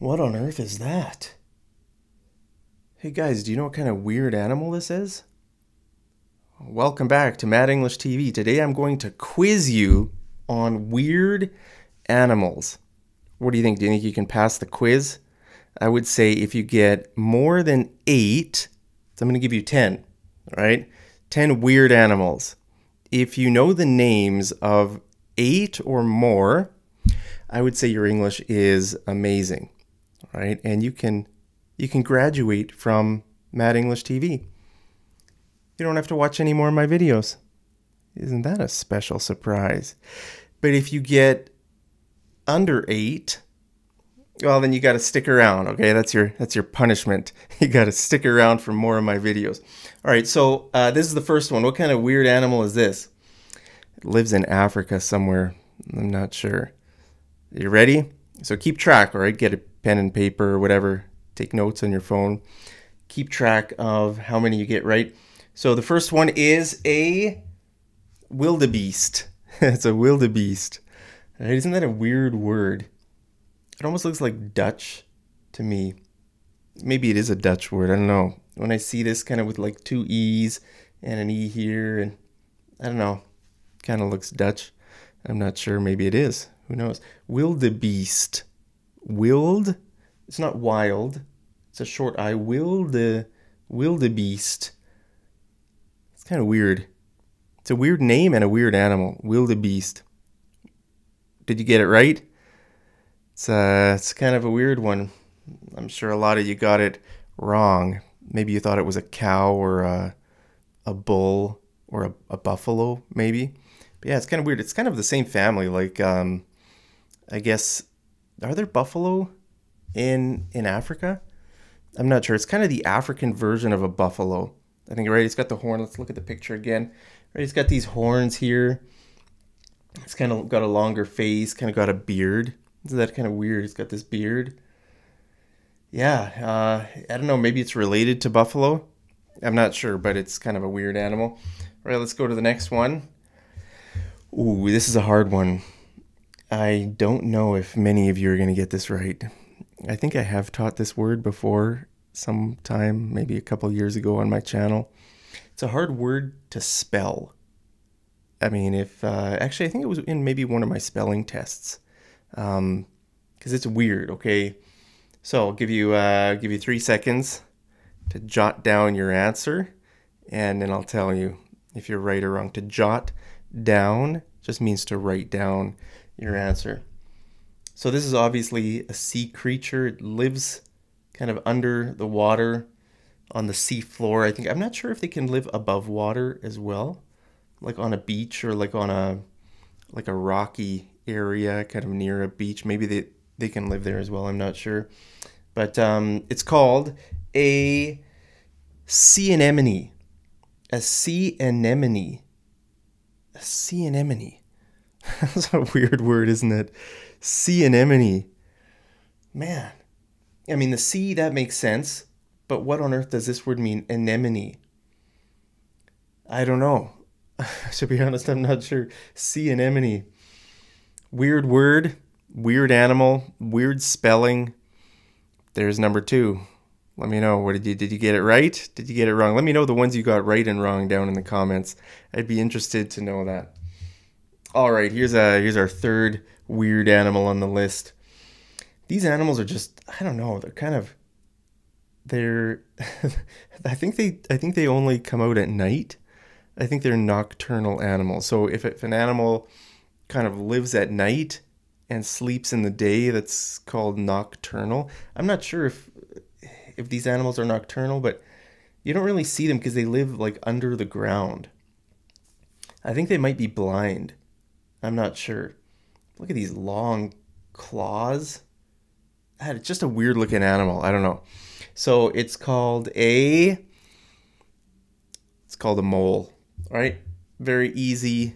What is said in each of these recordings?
What on earth is that? Hey guys, do you know what kind of weird animal this is? Welcome back to Mad English TV. Today I'm going to quiz you on weird animals. What do you think? Do you think you can pass the quiz? I would say if you get more than 8, so I'm going to give you 10, all right? 10 weird animals. If you know the names of 8 or more, I would say your English is amazing, all right? And you can graduate from Mad English TV. You don't have to watch any more of my videos. Isn't that a special surprise? But if you get under 8, well, then you got to stick around, okay? That's your punishment. You got to stick around for more of my videos. All right, so this is the first one. What kind of weird animal is this? It lives in Africa somewhere. I'm not sure. You ready? So keep track, all right? Get a pen and paper or whatever. Take notes on your phone. Keep track of how many you get right. So the first one is a wildebeest. It's a wildebeest. Right? Isn't that a weird word? It almost looks like Dutch to me. Maybe it is a Dutch word. I don't know. When I see this kind of with like 2 E's and an E here, and I don't know, kind of looks Dutch. I'm not sure. Maybe it is. Who knows? Wildebeest. It's not wild. It's a short I. Wildebeest. It's kind of weird. It's a weird name and a weird animal. Wildebeest. Did you get it right? It's kind of a weird one. I'm sure a lot of you got it wrong. Maybe you thought it was a cow or a bull or a buffalo, maybe. But yeah, it's kind of weird. It's kind of the same family. Like, I guess, are there buffalo in Africa? I'm not sure. It's kind of the African version of a buffalo. I think, right? It's got the horn. Let's look at the picture again. Right? It's got these horns here. It's kind of got a longer face, kind of got a beard. Isn't that kind of weird? It's got this beard. Yeah, I don't know. Maybe it's related to buffalo. I'm not sure, but it's kind of a weird animal. All right, let's go to the next one. Ooh, this is a hard one. I don't know if many of you are going to get this right. I think I have taught this word before sometime, maybe a couple years ago on my channel. It's a hard word to spell. I mean, actually, I think it was in maybe one of my spelling tests. Because it's weird, okay? So I'll give you 3 seconds to jot down your answer, and then I'll tell you if you're right or wrong. To jot down just means to write down your answer. So this is obviously a sea creature. It lives kind of under the water on the sea floor. I'm not sure if they can live above water as well, like on a beach or like on a rocky area kind of near a beach. Maybe they can live there as well. I'm not sure. But it's called a sea anemone. A sea anemone. A sea anemone. That's a weird word, isn't it? Sea anemone. Man. I mean, the sea, that makes sense. But what on earth does this word mean? Anemone. I don't know. To be honest, I'm not sure. Sea anemone. Weird word, weird animal, weird spelling. There's number 2. Let me know. Did you get it right? Did you get it wrong? Let me know the ones you got right and wrong down in the comments. I'd be interested to know that. All right, here's our third weird animal on the list. These animals are just, I don't know, I think they only come out at night. I think they're nocturnal animals. So if an animal kind of lives at night and sleeps in the day, that's called nocturnal. I'm not sure if these animals are nocturnal, but you don't really see them because they live like under the ground. I think they might be blind. I'm not sure. Look at these long claws. It's just a weird looking animal. I don't know. So it's called a mole, all right? Very easy,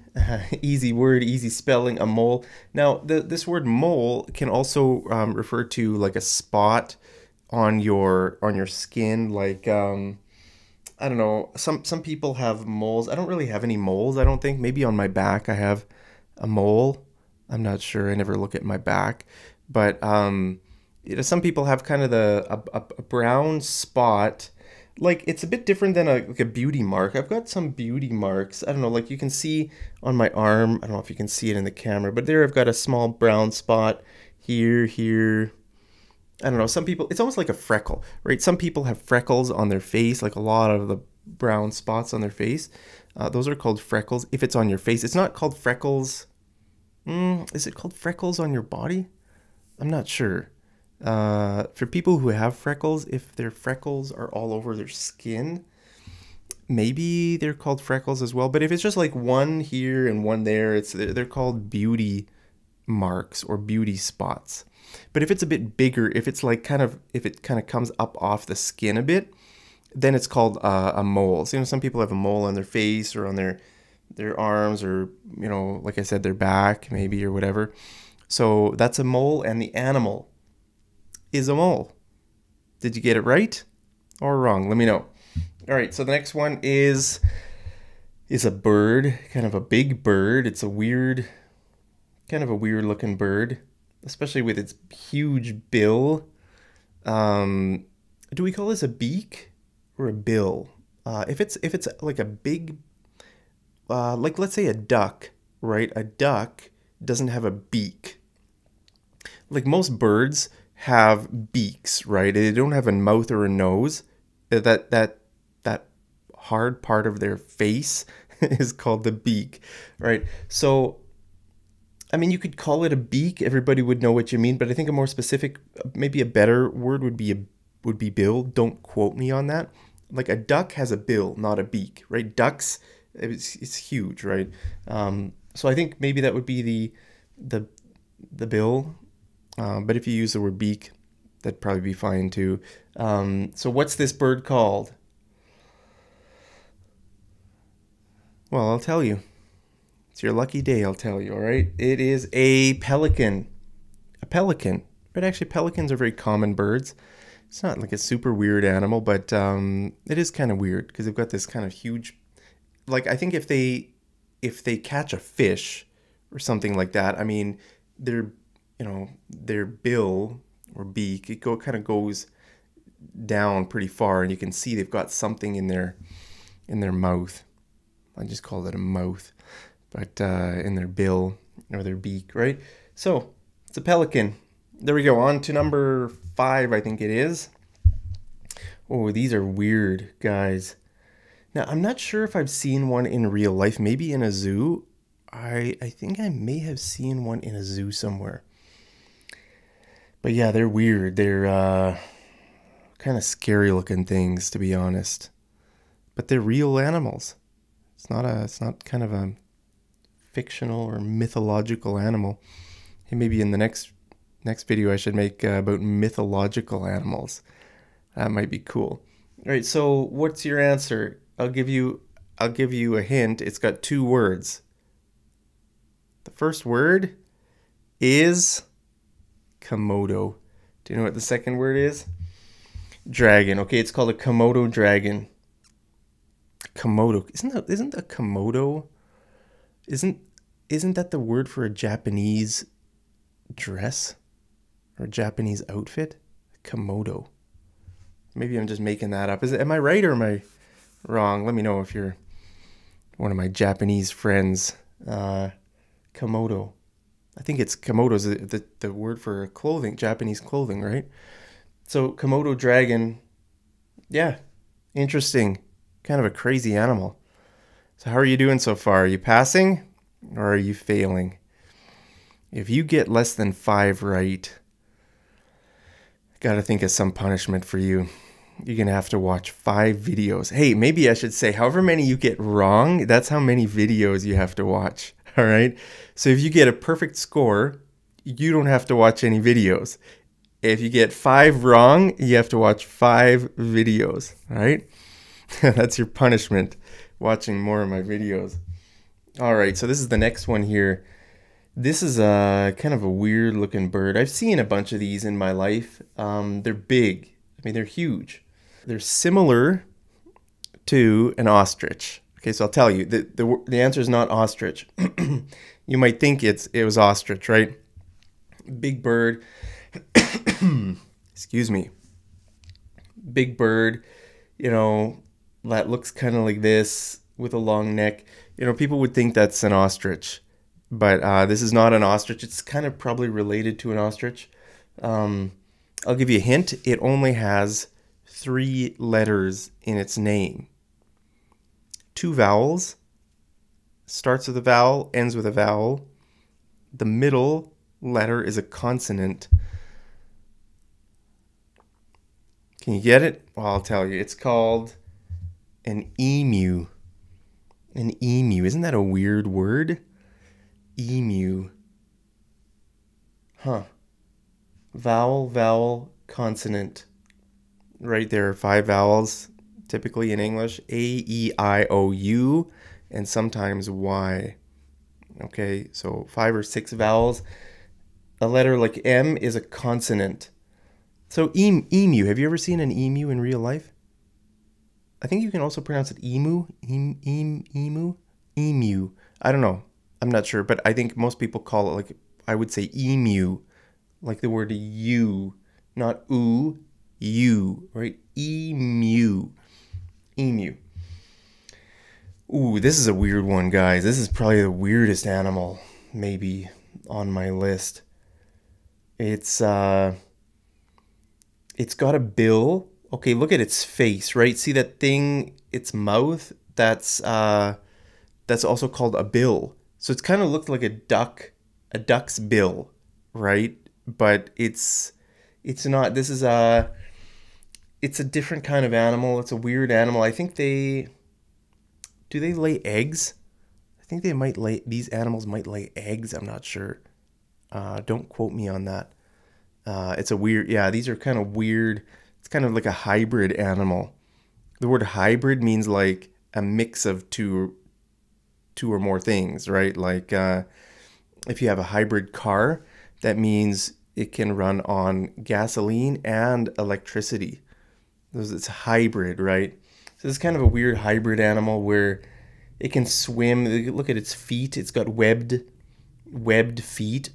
easy word, easy spelling, a mole. Now, this word mole can also refer to like a spot on your skin. Like, I don't know, some people have moles. I don't really have any moles, I don't think. Maybe on my back I have a mole. I'm not sure. I never look at my back. But some people have kind of a brown spot. Like, it's a bit different than like a beauty mark. I've got some beauty marks. I don't know, like you can see on my arm. I don't know if you can see it in the camera, but there I've got a small brown spot here, here. I don't know, some people, it's almost like a freckle, right? Some people have freckles on their face, like a lot of the brown spots on their face. Those are called freckles. If it's on your face, it's not called freckles. Is it called freckles on your body? I'm not sure. For people who have freckles, if their freckles are all over their skin, maybe they're called freckles as well. But if it's just like one here and one there, they're called beauty marks or beauty spots. But if it's a bit bigger, if it kind of comes up off the skin a bit, then it's called a mole. So, some people have a mole on their face or on their arms, or like I said, their back maybe, or whatever. So that's a mole, and the animal is a mole. Did you get it right or wrong? Let me know. All right, so the next one is a bird, kind of a big bird. It's kind of a weird looking bird, especially with its huge bill. Do we call this a beak or a bill? If it's like a big, like let's say a duck, right? A duck doesn't have a beak. Like most birds have beaks, right? They don't have a mouth or a nose. That hard part of their face is called the beak, right? So, I mean, you could call it a beak. Everybody would know what you mean, but I think a more specific, maybe a better word would be bill. Don't quote me on that. Like a duck has a bill, not a beak, right? Ducks, it's huge, right? So I think maybe that would be the bill. But if you use the word beak, that'd probably be fine too. So what's this bird called? Well, I'll tell you. It's your lucky day, I'll tell you, all right? It is a pelican. A pelican. But actually, pelicans are very common birds. It's not like a super weird animal, but it is kind of weird because they've got this kind of huge... Like, I think if they catch a fish or something like that, I mean, their bill or beak, it kind of goes down pretty far, and you can see they've got something in their mouth. I just call it a mouth, but in their bill or their beak, right? So it's a pelican. There we go. On to number 5, I think it is. Oh, these are weird, guys. Now, I'm not sure if I've seen one in real life. Maybe in a zoo. I think I may have seen one in a zoo somewhere. But yeah, they're weird. They're kind of scary looking things, to be honest. But they're real animals. It's not kind of a fictional or mythological animal. Hey, maybe in the next video I should make about mythological animals. That might be cool. All right, so what's your answer? I'll give you a hint. It's got 2 words. The first word is Komodo. Do you know what the second word is? Dragon. Okay, it's called a Komodo dragon. Komodo. Isn't a Komodo? Isn't that the word for a Japanese dress or a Japanese outfit? Komodo. Maybe I'm just making that up. Am I right or am I wrong? Let me know if you're one of my Japanese friends. Komodo. I think it's Komodo's the word for clothing, Japanese clothing, right? So Komodo dragon, yeah, interesting. Kind of a crazy animal. So how are you doing so far? Are you passing or are you failing? If you get less than 5 right, I gotta think of some punishment for you. You're gonna have to watch 5 videos. Hey, maybe I should say however many you get wrong, that's how many videos you have to watch. All right. So if you get a perfect score, you don't have to watch any videos. If you get 5 wrong, you have to watch 5 videos. All right. That's your punishment, watching more of my videos. All right. So this is the next one here. This is a kind of a weird looking bird. I've seen a bunch of these in my life. They're big. I mean, they're huge. They're similar to an ostrich. Okay, so I'll tell you, the answer is not ostrich. You might think it was ostrich, right? Big bird. Excuse me. Big bird, you know, that looks kind of like this with a long neck. You know, people would think that's an ostrich, but this is not an ostrich. It's kind of probably related to an ostrich. I'll give you a hint. It only has 3 letters in its name. 2 vowels. Starts with a vowel, ends with a vowel. The middle letter is a consonant. Can you get it? Well, I'll tell you. It's called an emu. An emu. Isn't that a weird word? Emu. Huh. Vowel, vowel, consonant. Right there are 5 vowels, typically in English. A, E, I, O, U, and sometimes Y. Okay, so 5 or 6 vowels. A letter like M is a consonant. So emu. Have you ever seen an emu in real life? I think you can also pronounce it emu. Emu. Emu. I don't know. I'm not sure, but I think most people call it, like, I would say emu, like the word you, not oo, you, right? Emu. Emu. Ooh, this is a weird one, guys. This is probably the weirdest animal maybe on my list. It's got a bill. Okay, look at its face, right? See that thing, its mouth? That's also called a bill. So it's kind of looked like a duck's bill, right? But it's not. This is it's a different kind of animal. It's a weird animal. I think do they lay eggs? I think these animals might lay eggs. I'm not sure. Don't quote me on that. It's a weird, yeah, these are kind of weird. It's kind of like a hybrid animal. The word hybrid means like a mix of two or more things, right? Like if you have a hybrid car, that means it can run on gasoline and electricity. It's hybrid, right? So this is kind of a weird hybrid animal where it can swim. Look at its feet. It's got webbed feet.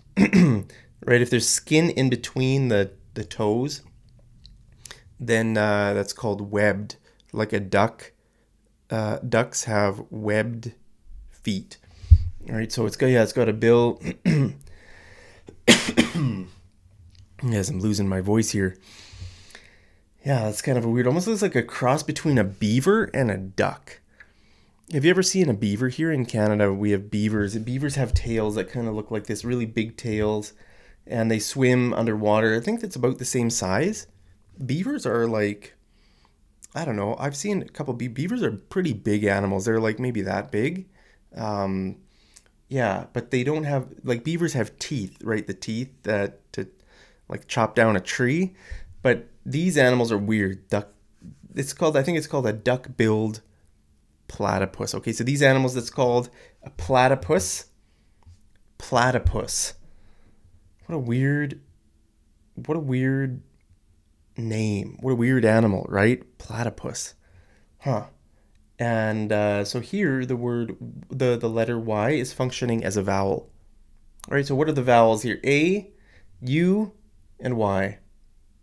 Right? If there's skin in between the toes, then that's called webbed. Like a duck. Ducks have webbed feet. All right, so it's got a bill. Yes, I'm losing my voice here. Yeah, that's kind of a weird. Almost looks like a cross between a beaver and a duck. Have you ever seen a beaver? Here in Canada, we have beavers. Beavers have tails that kind of look like this, really big tails, and they swim underwater. I think that's about the same size. Beavers are like, I don't know. I've seen a couple beavers are pretty big animals. They're like maybe that big. Yeah, but they don't have, like, beavers have teeth, right? The teeth that to like chop down a tree. But these animals are weird. I think it's called a duck-billed platypus. Okay, so these animals, that's called a platypus. Platypus. What a weird name. What a weird animal, right? Platypus. Huh. And so here the letter Y is functioning as a vowel. All right, so what are the vowels here? A, U, and Y.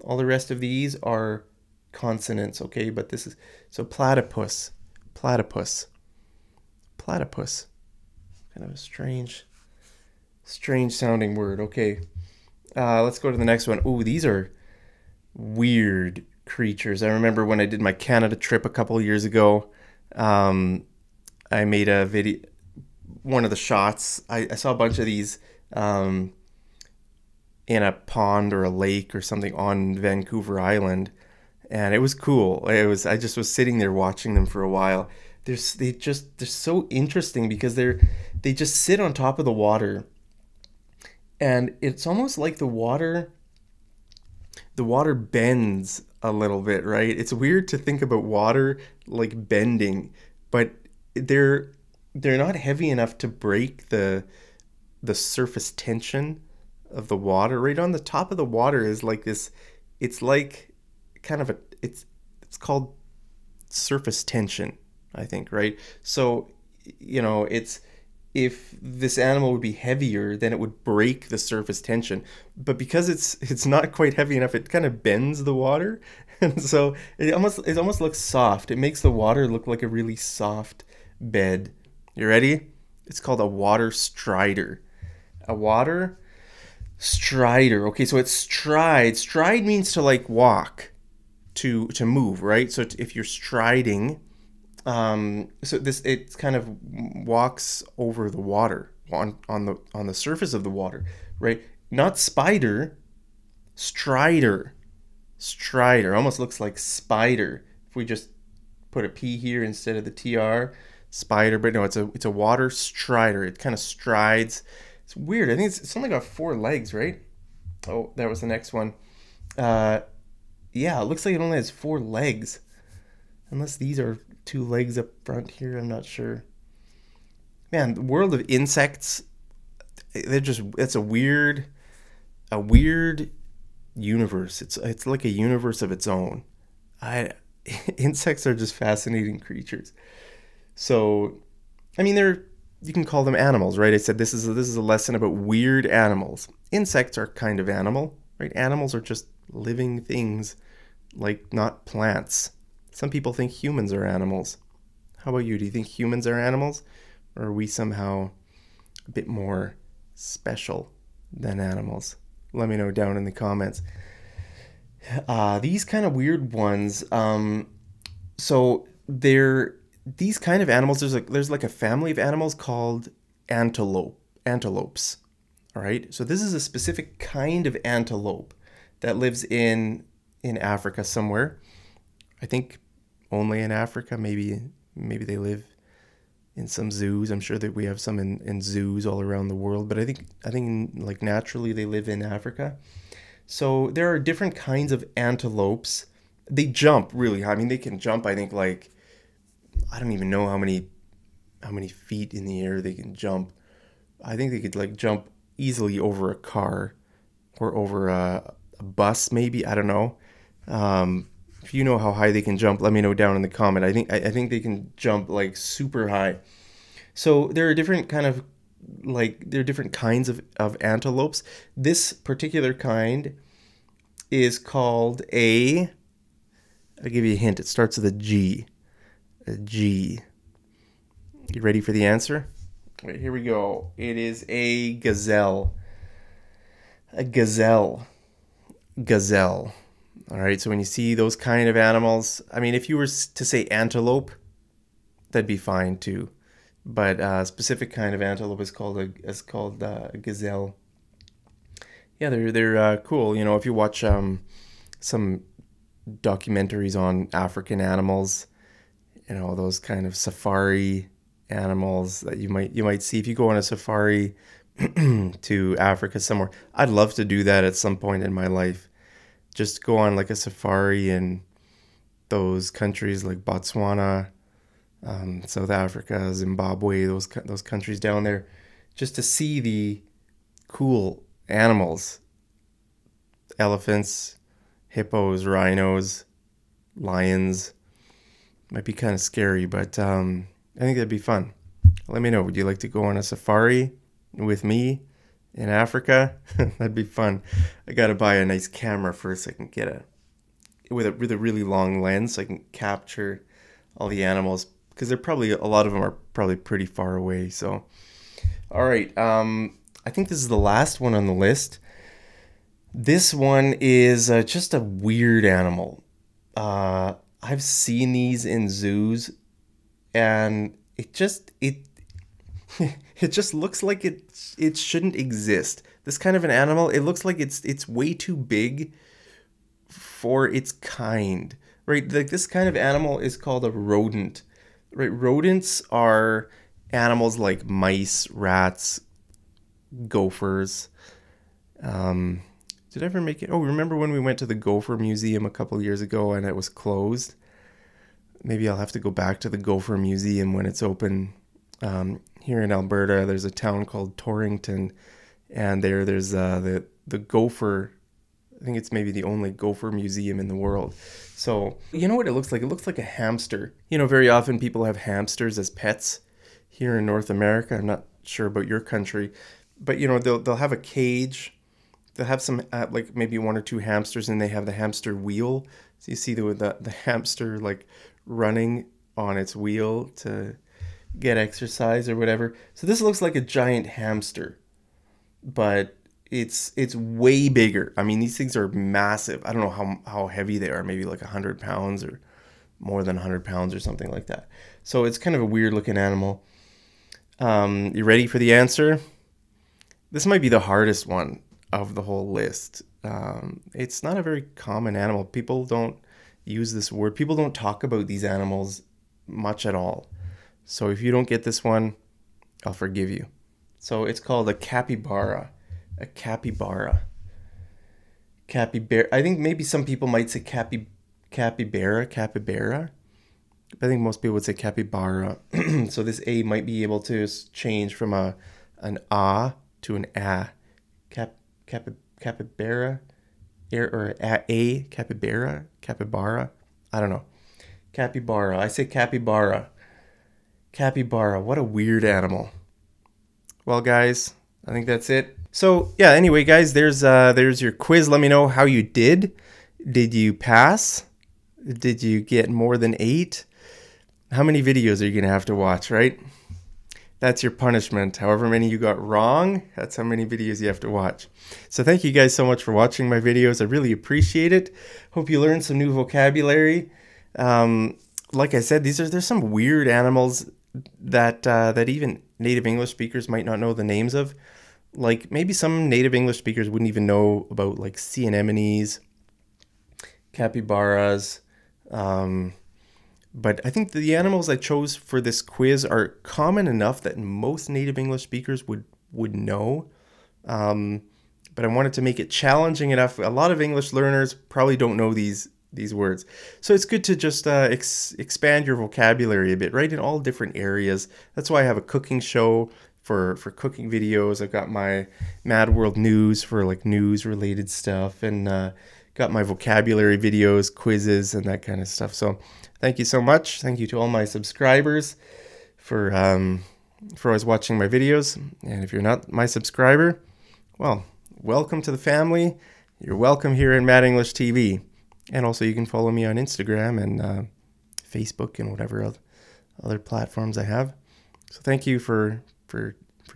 All the rest of these are consonants, okay? But this is, so platypus, platypus, platypus. Kind of a strange sounding word. Okay, let's go to the next one. Ooh, these are weird creatures. I remember when I did my Canada trip a couple of years ago, I made a video, one of the shots, I saw a bunch of these in a pond or a lake or something on Vancouver Island, and it was cool. I just was sitting there watching them for a while. They're so interesting because they just sit on top of the water, and it's almost like the water bends a little bit, right? It's weird to think about water like bending, but they're not heavy enough to break the surface tension of the water. Right on the top of the water is like this, it's like kind of it's called surface tension, I think, right? So, you know, it's if this animal would be heavier, then it would break the surface tension. But because it's not quite heavy enough, it kind of bends the water, and so it almost looks soft. It makes the water look like a really soft bed. You ready? It's called a water strider. A water strider. Okay, so it's stride. Stride means to like walk, to move, right? So if you're striding, so this it kind of walks over the water on the surface of the water, right? Not spider, strider. Strider almost looks like spider if we just put a P here instead of the TR. Spider, but no, it's a water strider. It kind of strides. It's weird. I think it's only got 4 legs, right? Oh, that was the next one. Yeah, it looks like it only has 4 legs. Unless these are 2 legs up front here, I'm not sure. Man, the world of insects, it's a weird universe. It's like a universe of its own. Insects are just fascinating creatures. So, I mean, you can call them animals, right? I said this is a lesson about weird animals. Insects are kind of animal, right? Animals are just living things, like not plants. Some people think humans are animals. How about you? Do you think humans are animals? Or are we somehow a bit more special than animals? Let me know down in the comments. These kind of weird ones, so these kind of animals, there's like a family of animals called antelopes. All right, so this is a specific kind of antelope that lives in Africa somewhere. I think only in Africa. Maybe they live in some zoos. I'm sure that we have some in zoos all around the world, but I think like naturally they live in Africa. So there are different kinds of antelopes. They jump really high. I mean, they can jump, I think, like, I don't even know how many feet in the air they can jump. I think they could like jump easily over a car or over a bus, maybe. I don't know. If you know how high they can jump, let me know down in the comment. I think they can jump like super high. So there are different kinds of antelopes. This particular kind is called I'll give you a hint. It starts with a G. A G. You ready for the answer? All right, here we go. It is a gazelle. A gazelle. Gazelle. All right, so when you see those kind of animals, I mean, if you were to say antelope, that'd be fine too. But a specific kind of antelope is called a gazelle. Yeah, they're cool. You know, if you watch some documentaries on African animals, you know, those kind of safari animals that you might see if you go on a safari to Africa somewhere. I'd love to do that at some point in my life. Just go on like a safari in those countries like Botswana, South Africa, Zimbabwe, those countries down there, just to see the cool animals. Elephants, hippos, rhinos, lions. Might be kind of scary, but I think that'd be fun. Let me know. Would you like to go on a safari with me in Africa? That'd be fun. I gotta buy a nice camera first. So I can get with a really long lens, so I can capture all the animals, because a lot of them are probably pretty far away. So, all right. I think this is the last one on the list. This one is just a weird animal. I've seen these in zoos, and it just looks like it shouldn't exist. This kind of an animal, it looks like it's way too big for its kind, right? Like this kind of animal is called a rodent, right? Rodents are animals like mice, rats, gophers. Did I ever make it? Oh, remember when we went to the Gopher Museum a couple years ago and it was closed? Maybe I'll have to go back to the Gopher Museum when it's open. Here in Alberta, there's a town called Torrington, and there's the gopher. I think it's maybe the only gopher museum in the world. So, you know what it looks like? It looks like a hamster. You know, very often people have hamsters as pets here in North America. I'm not sure about your country, but you know, they'll have a cage. They'll have some like maybe 1 or 2 hamsters, and they have the hamster wheel. So you see the hamster like running on its wheel to get exercise or whatever. So this looks like a giant hamster, but it's way bigger. I mean, these things are massive. I don't know how heavy they are, maybe like 100 pounds or more than 100 pounds or something like that. So it's kind of a weird looking animal. You ready for the answer? This might be the hardest one of the whole list. It's not a very common animal. People don't use this word. People don't talk about these animals much at all. So if you don't get this one, I'll forgive you. So it's called a capybara. A capybara. Capybara. I think maybe some people might say capybara. I think most people would say capybara. So this A might be able to change from an A to an A. Capybara. Or A. Capybara. I don't know. Capybara. I say capybara. Capybara. What a weird animal. Well, guys, I think that's it. So yeah, anyway, guys, there's your quiz. Let me know how you did. Did you pass? Did you get more than 8? How many videos are you gonna have to watch, right? That's your punishment. However many you got wrong, that's how many videos you have to watch. So thank you guys so much for watching my videos. I really appreciate it. Hope you learned some new vocabulary. Like I said, there's some weird animals that even native English speakers might not know the names of. Like maybe some native English speakers wouldn't even know about like sea anemones, capybaras. But I think the animals I chose for this quiz are common enough that most native English speakers would know. But I wanted to make it challenging enough. A lot of English learners probably don't know these words. So it's good to just expand your vocabulary a bit, right? In all different areas. That's why I have a cooking show for cooking videos. I've got my Mad World News for like news related stuff, and got my vocabulary videos, quizzes, and that kind of stuff. So thank you so much. Thank you to all my subscribers for always watching my videos. And if you're not my subscriber, well, welcome to the family. You're welcome here in Mad English TV. And also you can follow me on Instagram and Facebook and whatever other platforms I have. So thank you for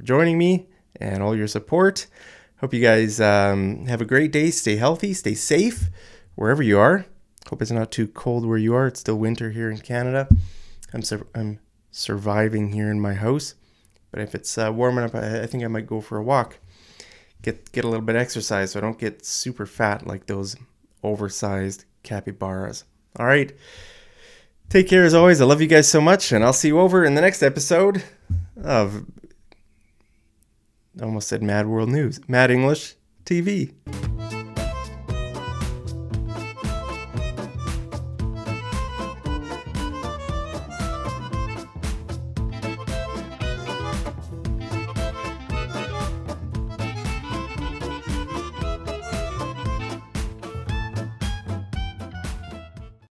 joining me and all your support. Hope you guys have a great day. Stay healthy, stay safe wherever you are. Hope it's not too cold where you are. It's still winter here in Canada. I'm surviving here in my house. But if it's warm enough, I think I might go for a walk. Get a little bit of exercise so I don't get super fat like those oversized capybaras. All right. Take care as always. I love you guys so much, and I'll see you over in the next episode of, I almost said Mad World News, Mad English TV.